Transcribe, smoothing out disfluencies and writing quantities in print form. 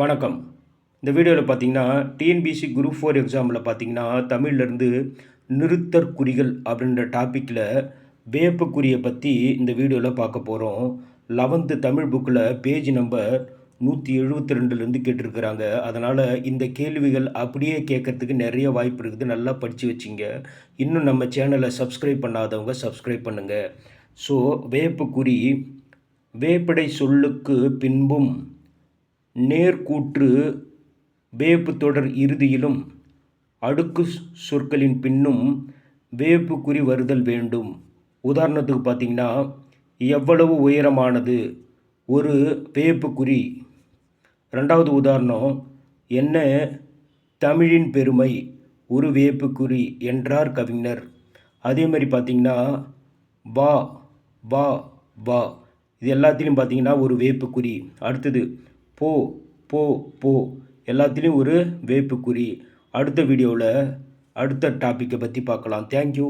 வணக்கம். இந்த வீடியோவில் பார்த்தீங்கன்னா, டிஎன்பிஎஸ்சி குரூப் 4 எக்ஸாமில் பார்த்தீங்கன்னா, தமிழ்லேருந்து நிறுத்தற்குறிகள் அப்படின்ற டாப்பிக்கில் வேப்புக்குறியை பற்றி இந்த வீடியோவில் பார்க்க போகிறோம். 11th தமிழ் புக்கில் பேஜ் நம்பர் 172லேருந்து கேட்டிருக்கிறாங்க. அதனால் இந்த கேள்விகள் அப்படியே கேட்கறதுக்கு நிறைய வாய்ப்பு இருக்குது. நல்லா படித்து வச்சிங்க. இன்னும் நம்ம சேனலை சப்ஸ்கிரைப் பண்ணாதவங்க சப்ஸ்கிரைப் பண்ணுங்கள். ஸோ வேப்புக்குறி வேப்பிடை சொல்லுக்கு பின்பும் நேர்கூற்று வேப்பு தொடர் இறுதியிலும் அடுக்கு சொற்களின் பின்னும் வேப்புக்குறி வருதல் வேண்டும். உதாரணத்துக்கு பார்த்தீங்கன்னா, எவ்வளவு உயரமானது ஒரு வேப்புக்குறி. ரெண்டாவது உதாரணம், என்ன தமிழின் பெருமை ஒரு வேப்புக்குறி என்றார் கவிஞர். அதே மாதிரி பார்த்தீங்கன்னா, வா வா வா இது எல்லாத்திலையும் பார்த்தீங்கன்னா ஒரு வேப்புக்குறி. அடுத்தது போ போ போ எல்லாத்துலேயும் ஒரு வேப்புக்குறி. அடுத்த வீடியோவில் அடுத்த டாப்பிக்கை பற்றி பார்க்கலாம். தேங்க்யூ.